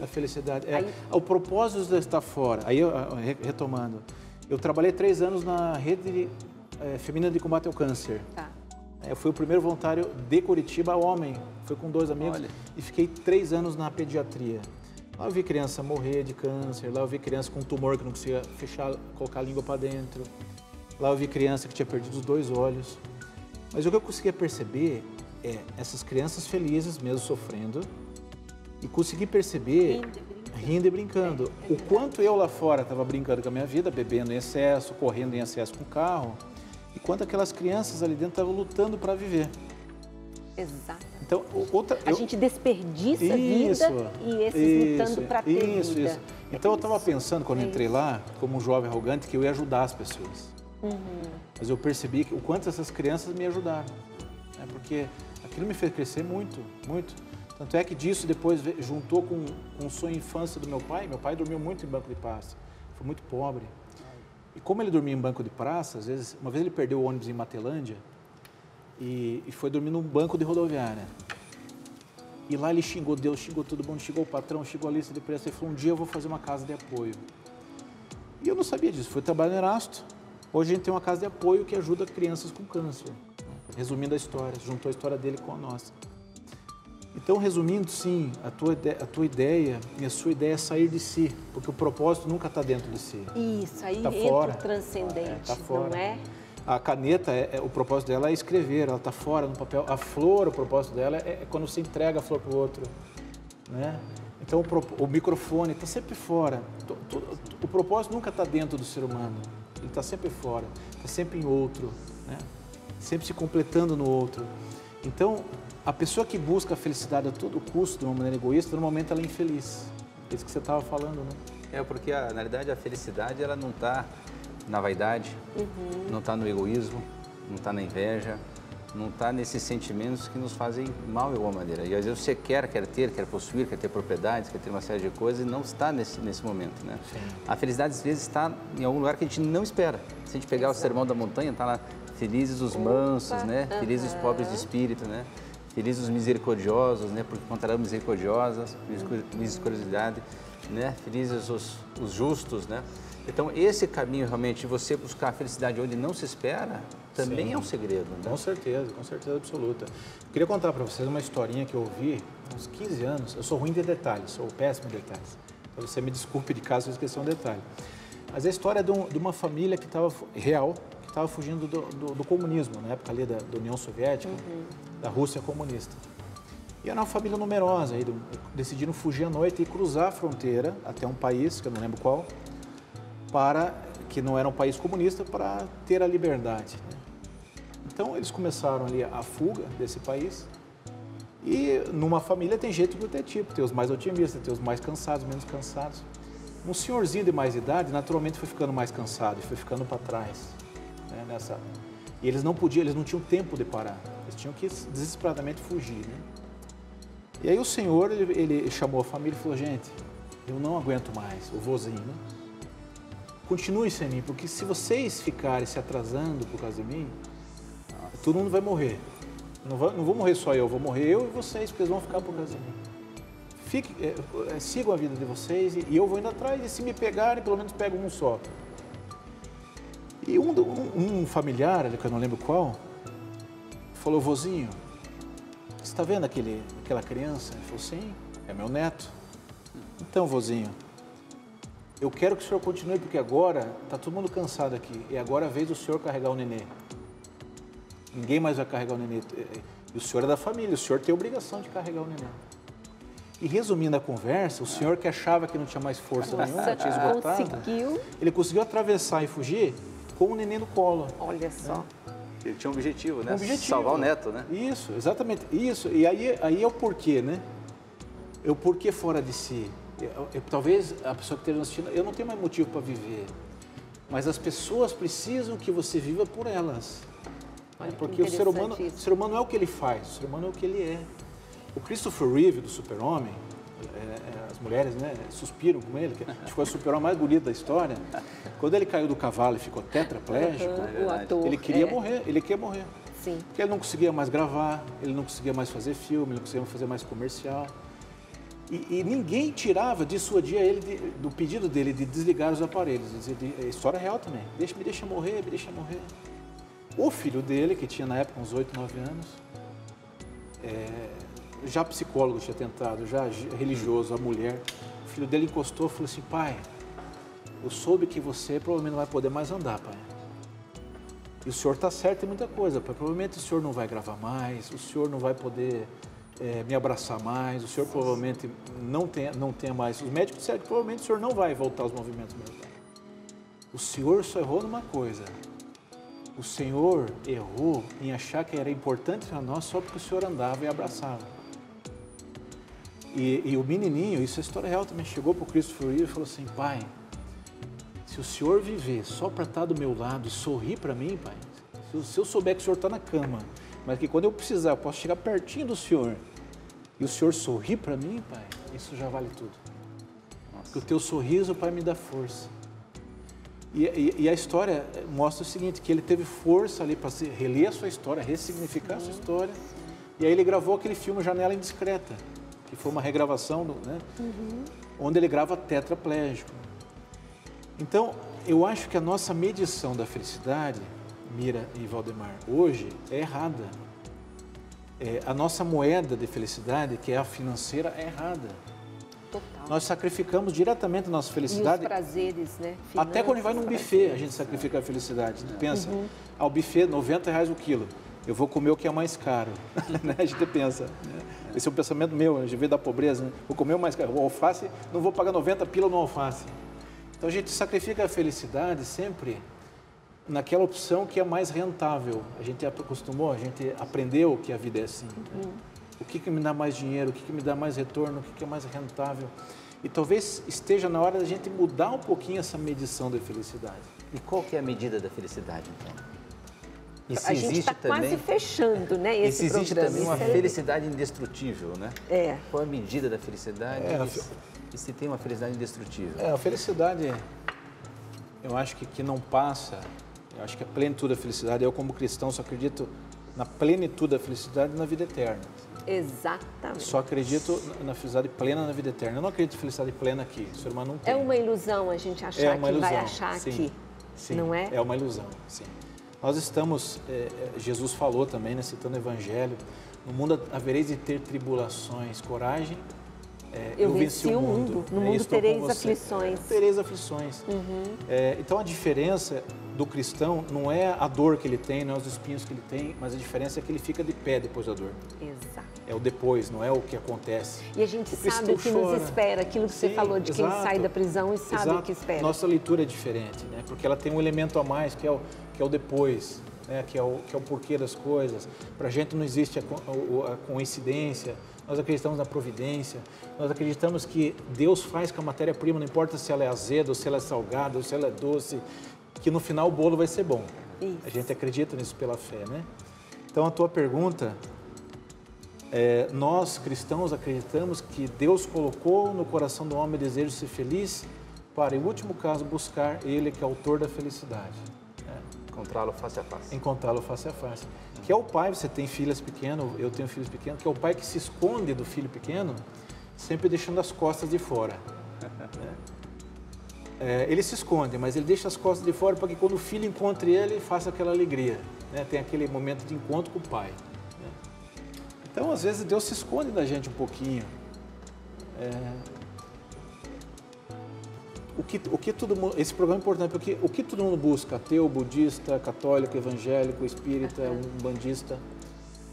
A felicidade. O propósito de estar fora. Aí, retomando, eu trabalhei 3 anos na rede feminina de combate ao câncer. Eu fui o primeiro voluntário de Curitiba, homem. Fui com 2 amigos e fiquei 3 anos na pediatria. Lá eu vi criança morrer de câncer, lá eu vi criança com tumor que não conseguia colocar a língua para dentro. Lá eu vi criança que tinha perdido os 2 olhos. Mas o que eu conseguia perceber é essas crianças felizes, mesmo sofrendo, e consegui perceber, rindo e brincando, o quanto eu lá fora estava brincando com a minha vida, bebendo em excesso, correndo em excesso com o carro, e quanto aquelas crianças ali dentro estavam lutando para viver. Exato. Então, a gente desperdiça a vida e esses lutando para ter vida. Então, eu estava pensando, quando entrei lá, como um jovem arrogante, que eu ia ajudar as pessoas. Mas eu percebi o quanto essas crianças me ajudaram. Né? Porque aquilo me fez crescer muito, muito. Tanto é que disso depois juntou com um sonho de infância do meu pai. Meu pai dormiu muito em banco de praça, foi muito pobre. E como ele dormia em banco de praça, às vezes, uma vez ele perdeu o ônibus em Matelândia e foi dormir num banco de rodoviária. E lá ele xingou Deus, xingou todo mundo, xingou o patrão, xingou a lista de preço. Ele falou, um dia eu vou fazer uma casa de apoio. E eu não sabia disso, fui trabalhar no Erasto. Hoje a gente tem uma casa de apoio que ajuda crianças com câncer. Resumindo a história, juntou a história dele com a nossa. Então, resumindo, sim, a tua ideia e a sua ideia é sair de si, porque o propósito nunca está dentro de si. Isso, aí tá entra fora. O transcendente, Tá fora. não é? A caneta, o propósito dela é escrever, ela está fora no papel. A flor, o propósito dela é quando você entrega a flor para o outro. Né? Então, o microfone está sempre fora. O propósito nunca está dentro do ser humano, ele está sempre fora, está sempre em outro, né? Sempre se completando no outro. Então, a pessoa que busca a felicidade a todo custo, de uma maneira egoísta, normalmente ela é infeliz. Isso que você estava falando, né? Porque, na realidade, a felicidade ela não está na vaidade, não está no egoísmo, não está na inveja, não está nesses sentimentos que nos fazem mal de alguma maneira. E às vezes você quer ter, quer possuir, quer ter propriedades, quer ter uma série de coisas e não está nesse momento, né? Sim. A felicidade às vezes está em algum lugar que a gente não espera. Se a gente pegar o Sermão da Montanha, está lá, felizes os mansos, né? Felizes os pobres de espírito, né? Felizes os misericordiosos, né? Porque encontrarão misericordiosidade, né? Felizes os justos, né? Então, esse caminho, realmente, você buscar a felicidade onde não se espera, também é um segredo, né? Com certeza absoluta. Eu queria contar para vocês uma historinha que eu ouvi há uns 15 anos. Eu sou ruim de detalhes, sou péssimo em detalhes. Então, você me desculpe de caso eu esqueça um detalhe. Mas a história de uma família que estava fugindo do comunismo, na época ali da União Soviética, da Rússia comunista. E era uma família numerosa, aí decidiram fugir à noite e cruzar a fronteira até um país, que eu não lembro qual, que não era um país comunista, para ter a liberdade. Né? Então, eles começaram ali a fuga desse país e numa família tem jeito de ter tipo, tem os mais otimistas, tem os mais cansados, menos cansados. Um senhorzinho de mais idade, naturalmente, foi ficando mais cansado e foi ficando para trás. Né, E eles não tinham tempo de parar, eles tinham que desesperadamente fugir. Né? E aí o senhor, ele chamou a família e falou, gente, eu não aguento mais, o vozinho, né? Continue sem mim, porque se vocês ficarem se atrasando por causa de mim, todo mundo vai morrer. Não vou morrer só eu, vou morrer eu e vocês, porque eles vão ficar por causa de mim. Sigam a vida de vocês e eu vou indo atrás, e se me pegarem, pelo menos pego um só. E um familiar, que eu não lembro qual, falou, vozinho, você está vendo aquela criança? Ele falou, sim, é meu neto. Então, vozinho, eu quero que o senhor continue, porque agora está todo mundo cansado aqui. E agora é a vez do senhor carregar o nenê. Ninguém mais vai carregar o nenê. E o senhor é da família, o senhor tem a obrigação de carregar o nenê. E resumindo a conversa, o senhor que achava que não tinha mais força nenhuma, tinha esgotado, ele conseguiu atravessar e fugir com o nenê no colo. Olha só. Ele tinha um objetivo, né? Salvar o neto, né? Isso, exatamente. Isso. E aí é o porquê, né? É o porquê fora de si. Talvez a pessoa que esteja assistindo, eu não tenho mais motivo para viver, mas as pessoas precisam que você viva por elas. Porque o ser humano não é o que ele faz, o ser humano é o que ele é. O Christopher Reeve, do Super-Homem, as mulheres, né, suspiram com ele, que foi o super-homem mais bonito da história. Quando ele caiu do cavalo e ficou tetraplégico, ele queria morrer, ele queria morrer. Sim. Porque ele não conseguia mais gravar, ele não conseguia mais fazer filme, ele não conseguia fazer mais comercial. E ninguém tirava, dissuadia ele do pedido dele de desligar os aparelhos. História real também. Me deixa morrer, me deixa morrer. O filho dele, que tinha na época uns 8, 9 anos, já psicólogo tinha tentado, já religioso, a mulher, o filho dele encostou e falou assim, pai, eu soube que você provavelmente não vai poder mais andar, pai. E o senhor está certo em muita coisa, pai. Provavelmente o senhor não vai gravar mais, o senhor não vai poder me abraçar mais, o senhor provavelmente não tenha mais. Os médicos disseram que provavelmente o senhor não vai voltar aos movimentos mesmo. O senhor só errou numa coisa. O senhor errou em achar que era importante para nós só porque o senhor andava e abraçava. E o menininho, isso é história real também, chegou para o Christopher Reeve e falou assim, pai, se o senhor viver só para estar do meu lado e sorrir para mim, pai, se eu souber que o senhor está na cama, mas que quando eu precisar, eu posso chegar pertinho do senhor e o senhor sorrir para mim, pai, isso já vale tudo. Porque o teu sorriso, pai, me dá força. E a história mostra o seguinte, que ele teve força ali para reler a sua história, ressignificar a sua história. E aí ele gravou aquele filme Janela Indiscreta, que foi uma regravação, né, onde ele grava tetraplégico. Então, eu acho que a nossa medição da felicidade, Mira e Valdemar, hoje é errada. A nossa moeda de felicidade, que é a financeira, é errada. Total. Nós sacrificamos diretamente a nossa felicidade. E os prazeres, né? Finanças, até quando a gente vai num buffet, a gente sacrifica a felicidade. Pensa, o buffet, R$90 o quilo. Eu vou comer o que é mais caro. A gente pensa. Né? Esse é um pensamento meu, a gente veio da pobreza. Né? Vou comer o mais caro. O alface, não vou pagar 90 pila no alface. Então a gente sacrifica a felicidade sempre naquela opção que é mais rentável. A gente acostumou, a gente aprendeu que a vida é assim. Né? O que me dá mais dinheiro, o que me dá mais retorno, o que é mais rentável. E talvez esteja na hora da gente mudar um pouquinho essa medição da felicidade. E qual que é a medida da felicidade, então? E se a gente está quase fechando, né, esse programa. E se existe também uma felicidade indestrutível, né? Qual a medida da felicidade? E se tem uma felicidade indestrutível? A felicidade, eu acho que não passa, eu acho que a plenitude da felicidade, eu como cristão só acredito na plenitude da felicidade na vida eterna. Exatamente. Só acredito na felicidade plena na vida eterna. Eu não acredito em felicidade plena aqui. O ser humano não tem. É uma ilusão a gente achar que vai achar sim, aqui, sim, não é? É uma ilusão, sim. Nós estamos, Jesus falou também, né, citando o Evangelho, no mundo havereis de ter tribulações, coragem, eu venci o mundo. No mundo tereis aflições. Tereis aflições. Então a diferença do cristão não é a dor que ele tem, não é os espinhos que ele tem, mas a diferença é que ele fica de pé depois da dor. Exato. É o depois, não é o que acontece. E a gente sabe o que nos espera, aquilo que você falou de quem sai da prisão e sabe o que espera. Nossa leitura é diferente, né? Porque ela tem um elemento a mais, que é o depois, né? que é o porquê das coisas. Para a gente não existe a coincidência, nós acreditamos na providência, nós acreditamos que Deus faz com a matéria-prima, não importa se ela é azeda, ou se ela é salgada, ou se ela é doce, que no final o bolo vai ser bom. Isso. A gente acredita nisso pela fé, né? Então a tua pergunta, nós cristãos acreditamos que Deus colocou no coração do homem o desejo de ser feliz para, em último caso, buscar Ele que é autor da felicidade. Encontrá-lo face a face. Encontrá-lo face a face. Que é o pai, você tem filhas pequenas, eu tenho filhos pequenos, que é o pai que se esconde do filho pequeno, sempre deixando as costas de fora. Ele se esconde, mas ele deixa as costas de fora para que quando o filho encontre ele, faça aquela alegria. Né? Tem aquele momento de encontro com o pai. Né? Então, às vezes, Deus se esconde da gente um pouquinho. Esse programa é importante, porque o que todo mundo busca, ateu, budista, católico, evangélico, espírita, umbandista,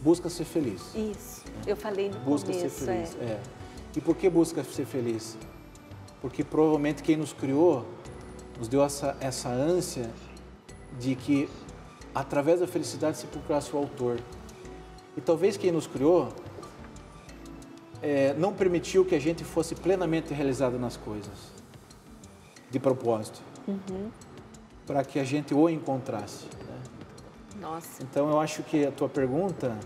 busca ser feliz. Isso, eu falei no começo. Busca ser feliz, E por que busca ser feliz? Porque provavelmente quem nos criou nos deu essa ânsia de que, através da felicidade, se procurasse o autor. E talvez quem nos criou não permitiu que a gente fosse plenamente realizado nas coisas, de propósito, para que a gente o encontrasse. Né? Nossa. Então, eu acho que a tua pergunta,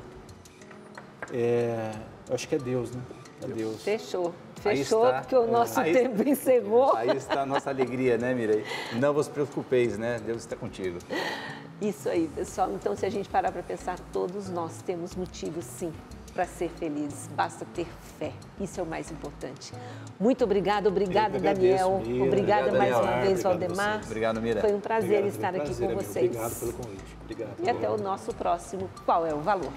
eu acho que é Deus, né? É Deus. Fechou, porque o nosso tempo encerrou. Aí está a nossa alegria, né, Mireille? Não vos preocupeis, né? Deus está contigo. Isso aí, pessoal. Então, se a gente parar para pensar, todos nós temos motivos, sim, para ser felizes. Basta ter fé. Isso é o mais importante. Muito obrigada, Daniel. Obrigada mais uma vez, Valdemar. Obrigado, Mira. Foi um prazer estar aqui com vocês. Obrigado pelo convite. Obrigado. E até o nosso próximo Qual é o Valor?